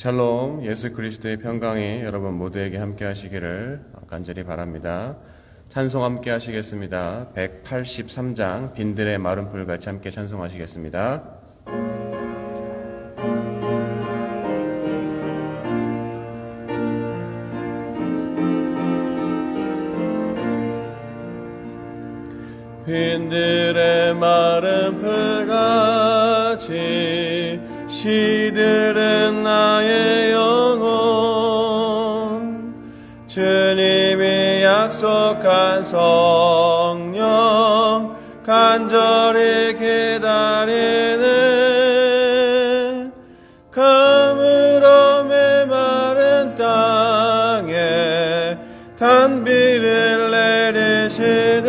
샬롬, 예수 그리스도의 평강이 여러분 모두에게 함께 하시기를 간절히 바랍니다. 찬송 함께 하시겠습니다. 183장 빈들의 마른 풀같이 함께 찬송하시겠습니다. 빈들의 마른 풀같이 시들은 나의 영혼, 주님이 약속한 성령 간절히 기다리네. 가물어 메마른 땅에 단비를 내리시듯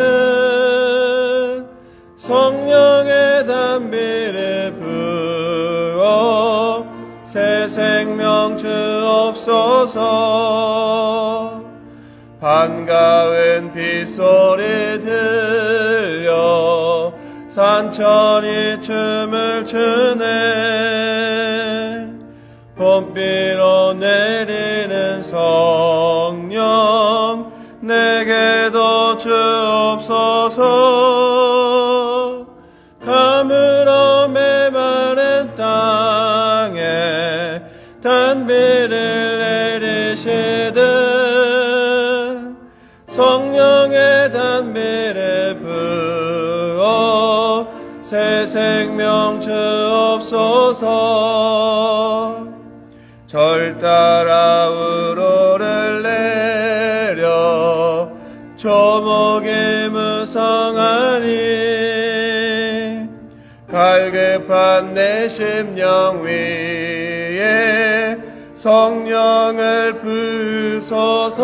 성령의 단비를 부어 새 생명 주옵소서. 반가운 빗소리 들려 산천이 춤을 추네. 봄비로 내리는 성령 내게도 주옵소서. 가물어 메마른 땅에 단비를 내리시듯 성령의 단비를 부어 새 생명 주옵소서. 절 따라 우로를 내려 조목이 무성하니 갈급한 내 심령 위에 성령을 부소서.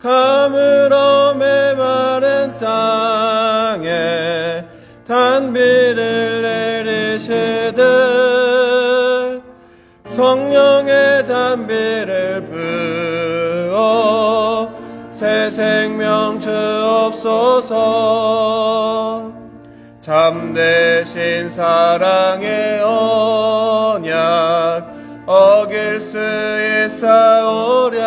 가물어 메마른 땅에 단비를 내리시듯 성령의 단비를 부어 새 생명 주옵소서. 참되신 사랑의 언약 어길 수 있사오랴.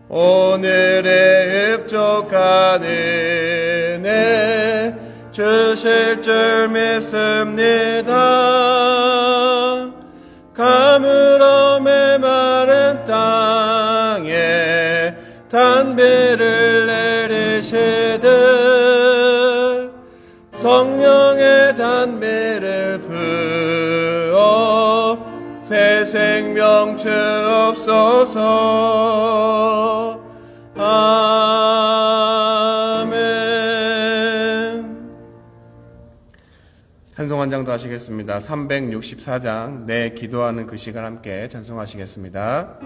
오늘의 흡족한 은혜 주실 줄 믿습니다. 가물어 메마른 땅에 단비를 내리시듯 성령의 단비를 부어 새 생명 주옵소서. 아멘. 찬송 한 장 더 하시겠습니다. 364장 내 기도하는 그 시간 함께 찬송하시겠습니다.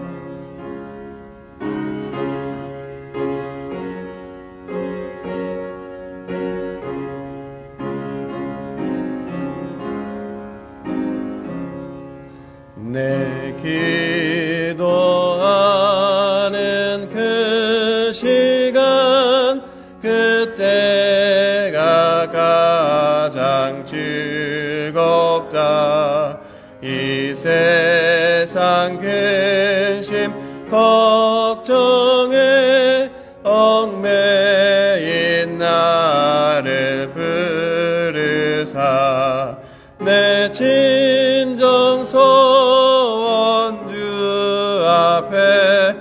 내 기도하는 그 시간 그때가 가장 즐겁다. 이 세상 근심 걱정에 얽매인 나를 부르사 내 진정 소원 주 앞에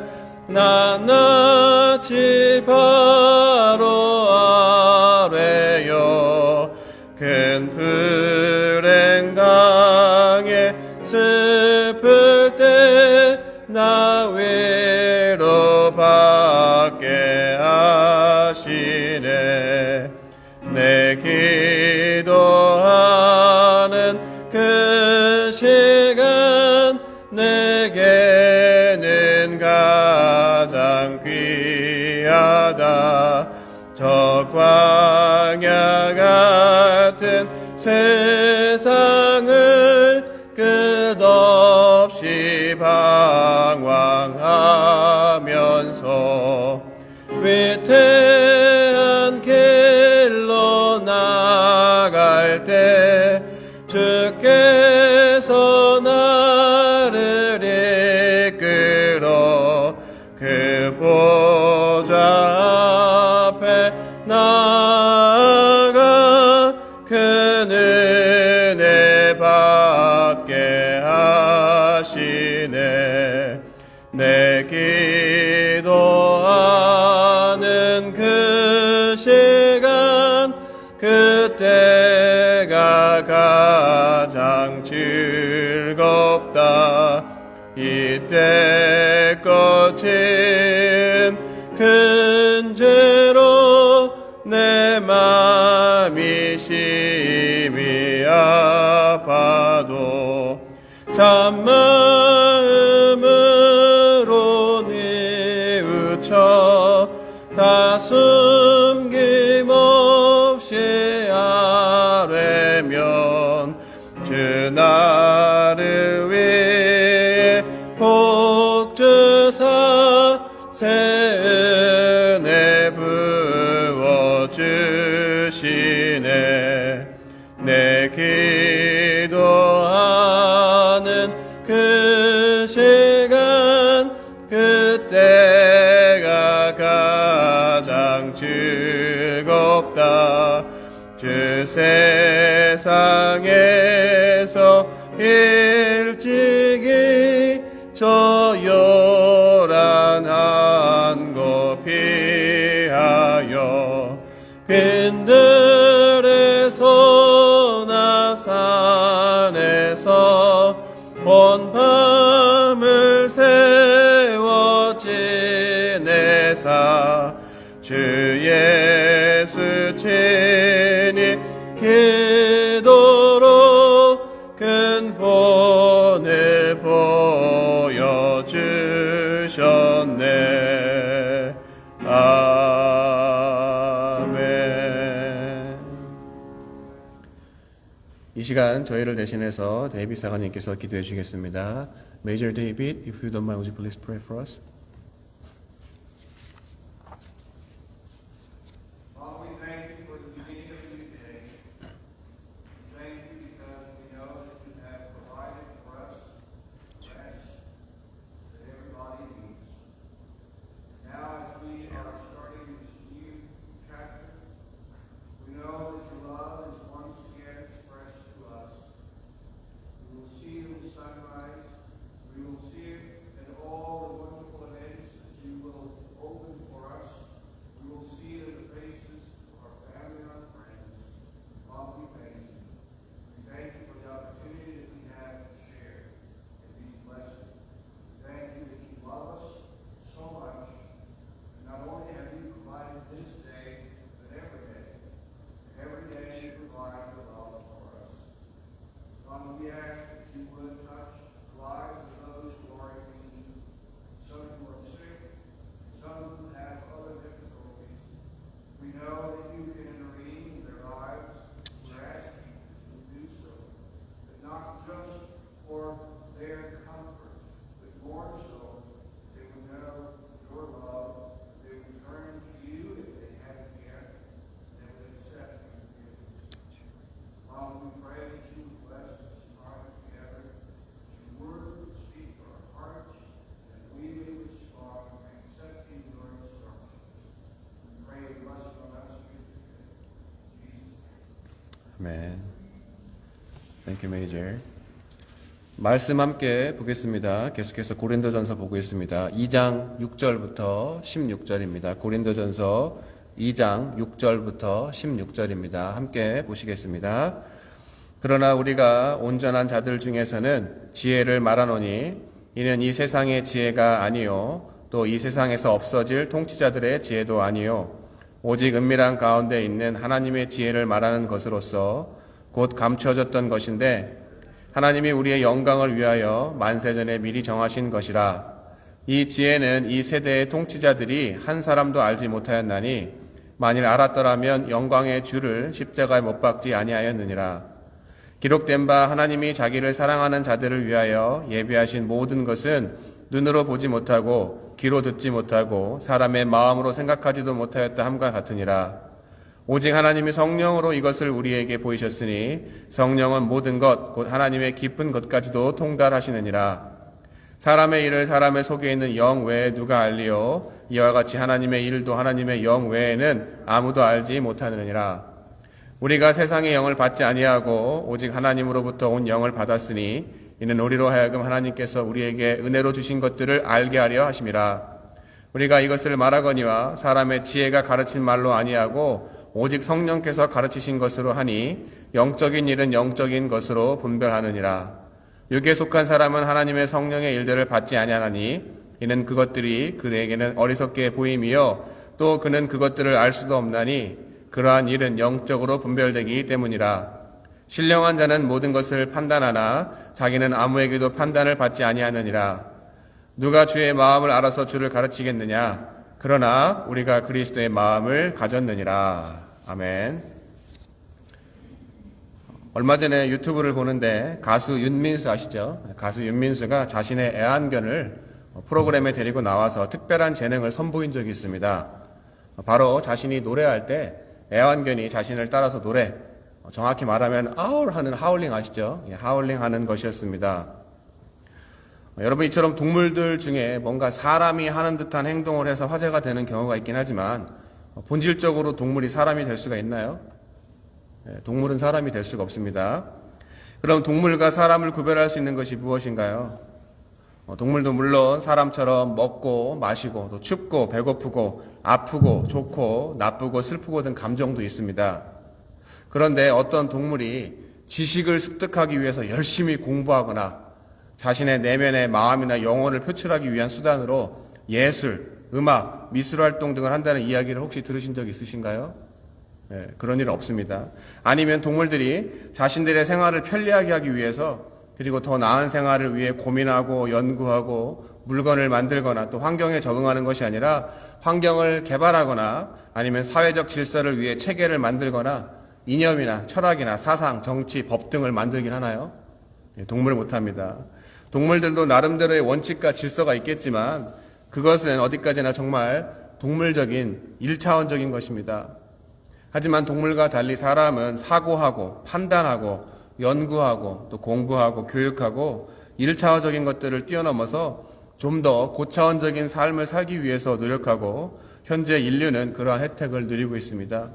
낱낱이 바로 아뢰요. 큰 불행 당해 슬플 때 나 위로받게 하시네. 내 기도하는 그 시간 내게는 가장 귀하다. 저 광야 같은 세상을 끝없이 방황하면서 위태한 길로 나갈 때 주께 나아가 큰 은혜 받게 하시네. 내 기도하는 그 시간 그때가 가장 즐겁다. 이때 거친 큰 죄로 내 맘이 심히 아파도 참마음으로 뉘우쳐 다 숨김없이 아뢰면 주 나를 위해 복 주사 새 은혜 부어주시네. 내 기도하는 그 시간 그때가 가장 즐겁다. 주 세상에서 일찍이 저 요란한 곳 피하여 빈들에서 나 산에서 온 밤을 세워 지내사 주 예수 친히 기도로 큰 본을 보여주셨네. 아멘. 이 시간 저희를 대신해서 데이빗 사관님께서 기도해 주시겠습니다. Major David, if you don't mind, would you please pray for us? 아멘. Thank you, Major. 말씀 함께 보겠습니다. 계속해서 고린도전서 보고 있습니다. 2장 6절부터 16절입니다. 고린도전서 2장 6절부터 16절입니다. 함께 보시겠습니다. 그러나 우리가 온전한 자들 중에서는 지혜를 말하노니 이는 이 세상의 지혜가 아니요 또 이 세상에서 없어질 통치자들의 지혜도 아니요 오직 은밀한 가운데 있는 하나님의 지혜를 말하는 것으로서 곧 감추어졌던 것인데 하나님이 우리의 영광을 위하여 만세전에 미리 정하신 것이라. 이 지혜는 이 세대의 통치자들이 한 사람도 알지 못하였나니 만일 알았더라면 영광의 주를 십자가에 못 박지 아니하였느니라. 기록된 바 하나님이 자기를 사랑하는 자들을 위하여 예비하신 모든 것은 눈으로 보지 못하고 귀로 듣지 못하고 사람의 마음으로 생각하지도 못하였다 함과 같으니라. 오직 하나님이 성령으로 이것을 우리에게 보이셨으니 성령은 모든 것 곧 하나님의 깊은 것까지도 통달하시느니라. 사람의 일을 사람의 속에 있는 영 외에 누가 알리요? 이와 같이 하나님의 일도 하나님의 영 외에는 아무도 알지 못하느니라. 우리가 세상의 영을 받지 아니하고 오직 하나님으로부터 온 영을 받았으니 이는 우리로 하여금 하나님께서 우리에게 은혜로 주신 것들을 알게 하려 하심이라. 우리가 이것을 말하거니와 사람의 지혜가 가르친 말로 아니하고 오직 성령께서 가르치신 것으로 하니 영적인 일은 영적인 것으로 분별하느니라. 육에 속한 사람은 하나님의 성령의 일들을 받지 아니하나니 이는 그것들이 그에게는 어리석게 보임이요 또 그는 그것들을 알 수도 없나니 그러한 일은 영적으로 분별되기 때문이라. 신령한 자는 모든 것을 판단하나 자기는 아무에게도 판단을 받지 아니하느니라. 누가 주의 마음을 알아서 주를 가르치겠느냐? 그러나 우리가 그리스도의 마음을 가졌느니라. 아멘. 얼마 전에 유튜브를 보는데 가수 윤민수 아시죠? 가수 윤민수가 자신의 애완견을 프로그램에 데리고 나와서 특별한 재능을 선보인 적이 있습니다. 바로 자신이 노래할 때 애완견이 자신을 따라서 노래, 정확히 말하면 아울 하는 하울링 아시죠? 하울링 하는 것이었습니다. 여러분, 이처럼 동물들 중에 뭔가 사람이 하는 듯한 행동을 해서 화제가 되는 경우가 있긴 하지만 본질적으로 동물이 사람이 될 수가 있나요? 동물은 사람이 될 수가 없습니다. 그럼 동물과 사람을 구별할 수 있는 것이 무엇인가요? 동물도 물론 사람처럼 먹고 마시고 또 춥고 배고프고 아프고 좋고 나쁘고 슬프고 등 감정도 있습니다. 그런데 어떤 동물이 지식을 습득하기 위해서 열심히 공부하거나 자신의 내면의 마음이나 영혼을 표출하기 위한 수단으로 예술, 음악, 미술 활동 등을 한다는 이야기를 혹시 들으신 적 있으신가요? 그런 일은 없습니다. 아니면 동물들이 자신들의 생활을 편리하게 하기 위해서 그리고 더 나은 생활을 위해 고민하고 연구하고 물건을 만들거나 또 환경에 적응하는 것이 아니라 환경을 개발하거나 아니면 사회적 질서를 위해 체계를 만들거나 이념이나 철학이나 사상, 정치, 법 등을 만들긴 하나요? 동물은 못합니다. 동물들도 나름대로의 원칙과 질서가 있겠지만 그것은 어디까지나 정말 동물적인 1차원적인 것입니다. 하지만 동물과 달리 사람은 사고하고 판단하고 연구하고 또 공부하고 교육하고 1차원적인 것들을 뛰어넘어서 좀 더 고차원적인 삶을 살기 위해서 노력하고 현재 인류는 그러한 혜택을 누리고 있습니다.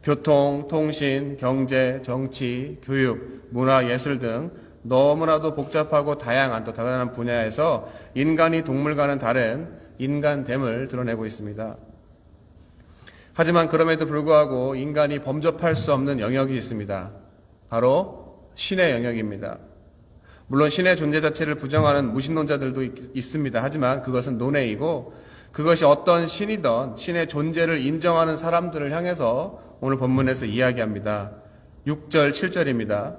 교통, 통신, 경제, 정치, 교육, 문화, 예술 등 너무나도 복잡하고 다양한 또 다양한 분야에서 인간이 동물과는 다른 인간됨을 드러내고 있습니다. 하지만 그럼에도 불구하고 인간이 범접할 수 없는 영역이 있습니다. 바로 신의 영역입니다. 물론 신의 존재 자체를 부정하는 무신론자들도 있습니다. 하지만 그것은 논외이고 그것이 어떤 신이든 신의 존재를 인정하는 사람들을 향해서 오늘 본문에서 이야기합니다. 6절, 7절입니다.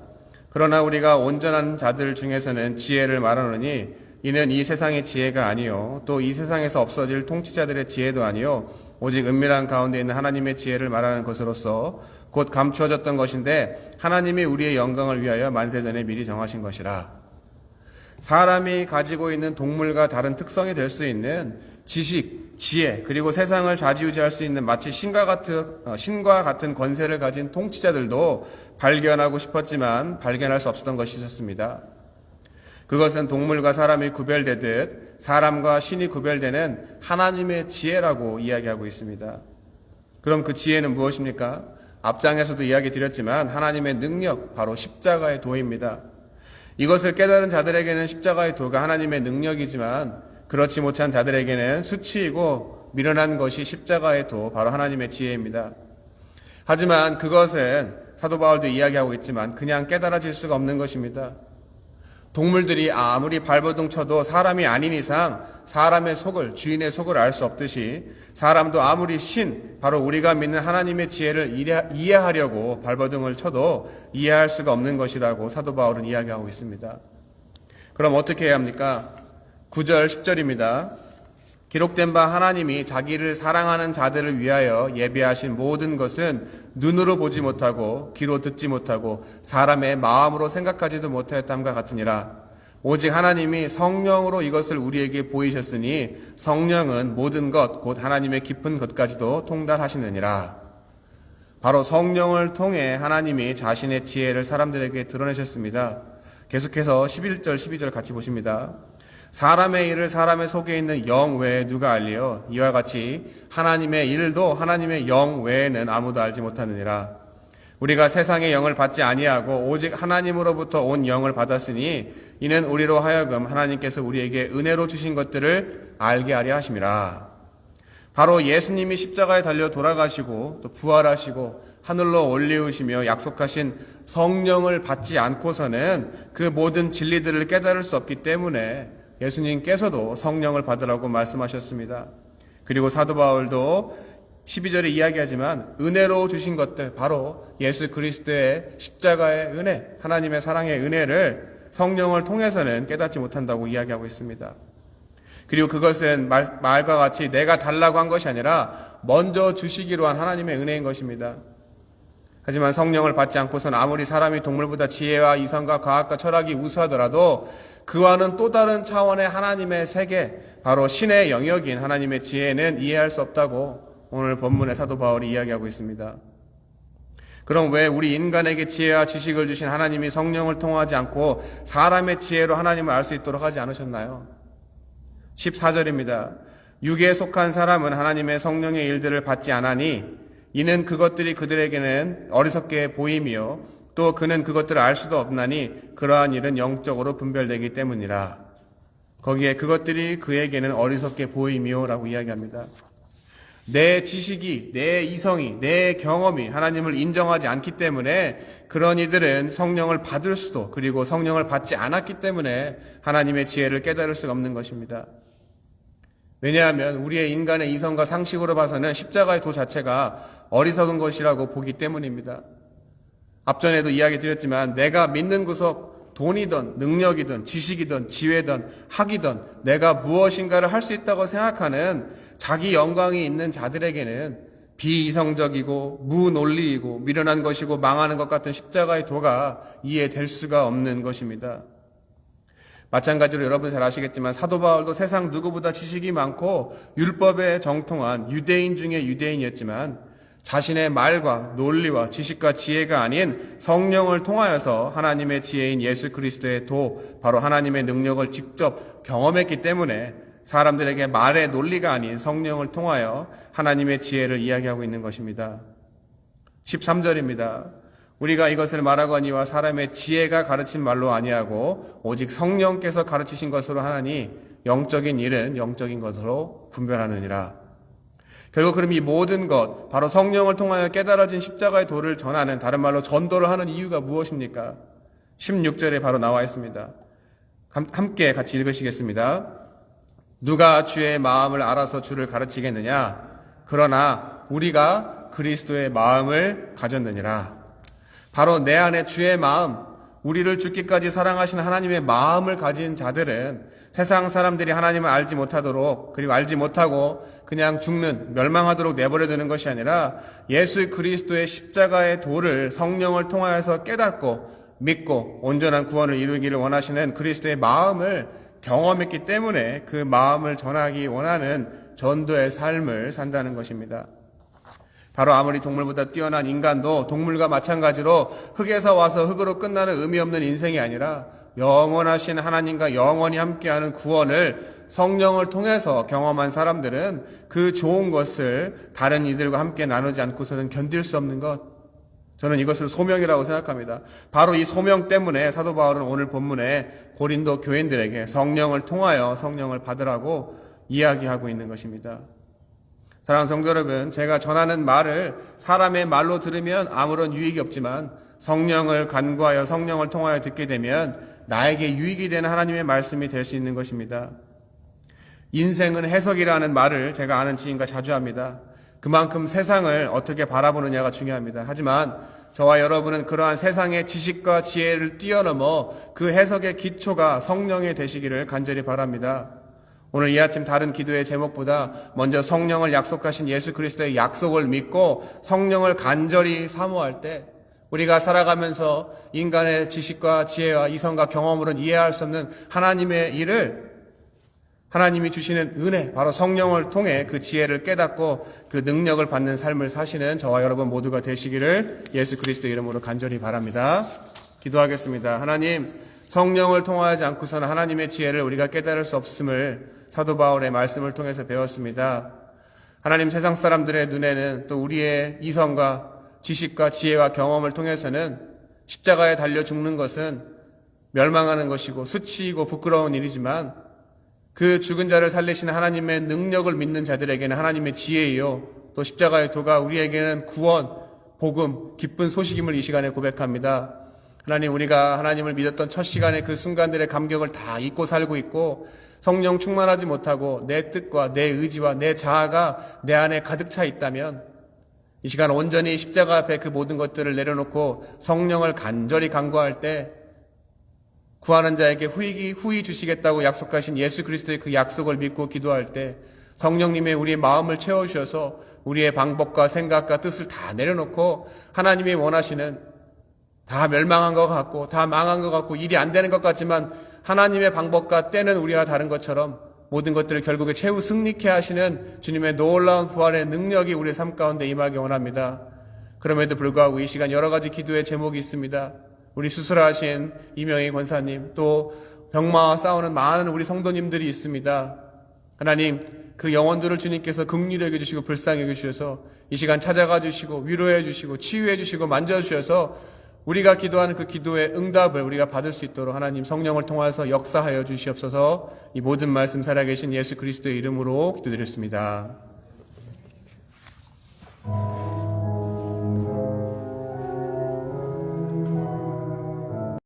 그러나 우리가 온전한 자들 중에서는 지혜를 말하노니 이는 이 세상의 지혜가 아니요 또 이 세상에서 없어질 통치자들의 지혜도 아니요 오직 은밀한 가운데 있는 하나님의 지혜를 말하는 것으로서 곧 감추어졌던 것인데 하나님이 우리의 영광을 위하여 만세전에 미리 정하신 것이라. 사람이 가지고 있는 동물과 다른 특성이 될 수 있는 지식, 지혜, 그리고 세상을 좌지우지할 수 있는 마치 신과 같은 권세를 가진 통치자들도 발견하고 싶었지만 발견할 수 없었던 것이 있었습니다. 그것은 동물과 사람이 구별되듯 사람과 신이 구별되는 하나님의 지혜라고 이야기하고 있습니다. 그럼 그 지혜는 무엇입니까? 앞장에서도 이야기 드렸지만 하나님의 능력, 바로 십자가의 도입니다. 이것을 깨달은 자들에게는 십자가의 도가 하나님의 능력이지만 그렇지 못한 자들에게는 수치이고 미련한 것이 십자가의 도, 바로 하나님의 지혜입니다. 하지만 그것은 사도 바울도 이야기하고 있지만 그냥 깨달아질 수가 없는 것입니다. 동물들이 아무리 발버둥 쳐도 사람이 아닌 이상 사람의 속을, 주인의 속을 알 수 없듯이 사람도 아무리 신, 바로 우리가 믿는 하나님의 지혜를 이해하려고 발버둥을 쳐도 이해할 수가 없는 것이라고 사도 바울은 이야기하고 있습니다. 그럼 어떻게 해야 합니까? 9절, 10절입니다. 기록된 바 하나님이 자기를 사랑하는 자들을 위하여 예비하신 모든 것은 눈으로 보지 못하고 귀로 듣지 못하고 사람의 마음으로 생각하지도 못하였담과 같으니라. 오직 하나님이 성령으로 이것을 우리에게 보이셨으니 성령은 모든 것 곧 하나님의 깊은 것까지도 통달하시느니라. 바로 성령을 통해 하나님이 자신의 지혜를 사람들에게 드러내셨습니다. 계속해서 11절 12절 같이 보십니다. 사람의 일을 사람의 속에 있는 영 외에 누가 알리요? 이와 같이 하나님의 일도 하나님의 영 외에는 아무도 알지 못하느니라. 우리가 세상의 영을 받지 아니하고 오직 하나님으로부터 온 영을 받았으니 이는 우리로 하여금 하나님께서 우리에게 은혜로 주신 것들을 알게 하려 하심이라. 바로 예수님이 십자가에 달려 돌아가시고 또 부활하시고 하늘로 올리우시며 약속하신 성령을 받지 않고서는 그 모든 진리들을 깨달을 수 없기 때문에 예수님께서도 성령을 받으라고 말씀하셨습니다. 그리고 사도 바울도 12절에 이야기하지만 은혜로 주신 것들, 바로 예수 그리스도의 십자가의 은혜, 하나님의 사랑의 은혜를 성령을 통해서는 깨닫지 못한다고 이야기하고 있습니다. 그리고 그것은 말과 같이 내가 달라고 한 것이 아니라 먼저 주시기로 한 하나님의 은혜인 것입니다. 하지만 성령을 받지 않고서는 아무리 사람이 동물보다 지혜와 이성과 과학과 철학이 우수하더라도 그와는 또 다른 차원의 하나님의 세계, 바로 신의 영역인 하나님의 지혜는 이해할 수 없다고 오늘 본문의 사도 바울이 이야기하고 있습니다. 그럼 왜 우리 인간에게 지혜와 지식을 주신 하나님이 성령을 통하지 않고 사람의 지혜로 하나님을 알 수 있도록 하지 않으셨나요? 14절입니다. 육에 속한 사람은 하나님의 성령의 일들을 받지 않으니 이는 그것들이 그들에게는 어리석게 보이며 또 그는 그것들을 알 수도 없나니 그러한 일은 영적으로 분별되기 때문이라. 거기에 그것들이 그에게는 어리석게 보이며라고 이야기합니다. 내 지식이, 내 이성이, 내 경험이 하나님을 인정하지 않기 때문에 그런 이들은 성령을 받을 수도, 그리고 성령을 받지 않았기 때문에 하나님의 지혜를 깨달을 수가 없는 것입니다. 왜냐하면 우리의 인간의 이성과 상식으로 봐서는 십자가의 도 자체가 어리석은 것이라고 보기 때문입니다. 앞전에도 이야기 드렸지만 내가 믿는 구석, 돈이든 능력이든 지식이든 지혜든 학이든 내가 무엇인가를 할 수 있다고 생각하는 자기 영광이 있는 자들에게는 비이성적이고 무논리이고 미련한 것이고 망하는 것 같은 십자가의 도가 이해될 수가 없는 것입니다. 마찬가지로 여러분 잘 아시겠지만 사도 바울도 세상 누구보다 지식이 많고 율법에 정통한 유대인 중에 유대인이었지만 자신의 말과 논리와 지식과 지혜가 아닌 성령을 통하여서 하나님의 지혜인 예수 그리스도의 도, 바로 하나님의 능력을 직접 경험했기 때문에 사람들에게 말의 논리가 아닌 성령을 통하여 하나님의 지혜를 이야기하고 있는 것입니다. 13절입니다. 우리가 이것을 말하거니와 사람의 지혜가 가르친 말로 아니하고 오직 성령께서 가르치신 것으로 하나니 영적인 일은 영적인 것으로 분별하느니라. 결국 그럼 이 모든 것, 바로 성령을 통하여 깨달아진 십자가의 도를 전하는, 다른 말로 전도를 하는 이유가 무엇입니까? 16절에 바로 나와 있습니다. 함께 같이 읽으시겠습니다. 누가 주의 마음을 알아서 주를 가르치겠느냐? 그러나 우리가 그리스도의 마음을 가졌느니라. 바로 내 안에 주의 마음, 우리를 죽기까지 사랑하신 하나님의 마음을 가진 자들은 세상 사람들이 하나님을 알지 못하도록, 그리고 알지 못하고 그냥 죽는, 멸망하도록 내버려 두는 것이 아니라 예수 그리스도의 십자가의 도를 성령을 통하여서 깨닫고 믿고 온전한 구원을 이루기를 원하시는 그리스도의 마음을 경험했기 때문에 그 마음을 전하기 원하는 전도의 삶을 산다는 것입니다. 바로 아무리 동물보다 뛰어난 인간도 동물과 마찬가지로 흙에서 와서 흙으로 끝나는 의미 없는 인생이 아니라 영원하신 하나님과 영원히 함께하는 구원을 성령을 통해서 경험한 사람들은 그 좋은 것을 다른 이들과 함께 나누지 않고서는 견딜 수 없는 것, 저는 이것을 소명이라고 생각합니다. 바로 이 소명 때문에 사도 바울은 오늘 본문에 고린도 교인들에게 성령을 통하여 성령을 받으라고 이야기하고 있는 것입니다. 사랑하는 성도 여러분, 제가 전하는 말을 사람의 말로 들으면 아무런 유익이 없지만 성령을 간구하여 성령을 통하여 듣게 되면 나에게 유익이 되는 하나님의 말씀이 될 수 있는 것입니다. 인생은 해석이라는 말을 제가 아는 지인과 자주 합니다. 그만큼 세상을 어떻게 바라보느냐가 중요합니다. 하지만 저와 여러분은 그러한 세상의 지식과 지혜를 뛰어넘어 그 해석의 기초가 성령이 되시기를 간절히 바랍니다. 오늘 이 아침 다른 기도의 제목보다 먼저 성령을 약속하신 예수 그리스도의 약속을 믿고 성령을 간절히 사모할 때 우리가 살아가면서 인간의 지식과 지혜와 이성과 경험으로는 이해할 수 없는 하나님의 일을, 하나님이 주시는 은혜, 바로 성령을 통해 그 지혜를 깨닫고 그 능력을 받는 삶을 사시는 저와 여러분 모두가 되시기를 예수 그리스도 이름으로 간절히 바랍니다. 기도하겠습니다. 하나님, 성령을 통하지 않고서는 하나님의 지혜를 우리가 깨달을 수 없음을 사도 바울의 말씀을 통해서 배웠습니다. 하나님, 세상 사람들의 눈에는 또 우리의 이성과 지식과 지혜와 경험을 통해서는 십자가에 달려 죽는 것은 멸망하는 것이고 수치이고 부끄러운 일이지만, 그 죽은 자를 살리시는 하나님의 능력을 믿는 자들에게는 하나님의 지혜이요, 또 십자가의 도가 우리에게는 구원, 복음, 기쁜 소식임을 이 시간에 고백합니다. 하나님, 우리가 하나님을 믿었던 첫 시간의 그 순간들의 감격을 다 잊고 살고 있고 성령 충만하지 못하고 내 뜻과 내 의지와 내 자아가 내 안에 가득 차 있다면, 이 시간 온전히 십자가 앞에 그 모든 것들을 내려놓고 성령을 간절히 간구할 때 구하는 자에게 후히 주시겠다고 약속하신 예수 그리스도의 그 약속을 믿고 기도할 때 성령님의 우리의 마음을 채워주셔서 우리의 방법과 생각과 뜻을 다 내려놓고 하나님이 원하시는, 다 멸망한 것 같고 다 망한 것 같고 일이 안 되는 것 같지만 하나님의 방법과 때는 우리와 다른 것처럼 모든 것들을 결국에 최후 승리케 하시는 주님의 놀라운 부활의 능력이 우리의 삶 가운데 임하기 원합니다. 그럼에도 불구하고 이 시간 여러 가지 기도의 제목이 있습니다. 우리 수술하신 이명희 권사님, 또 병마와 싸우는 많은 우리 성도님들이 있습니다. 하나님, 그 영혼들을 주님께서 긍휼히 여겨주시고 불쌍히 여겨주셔서 이 시간 찾아가 주시고 위로해 주시고 치유해 주시고 만져주셔서 우리가 기도하는 그 기도의 응답을 우리가 받을 수 있도록 하나님 성령을 통해서 역사하여 주시옵소서. 이 모든 말씀 살아계신 예수 그리스도의 이름으로 기도드렸습니다.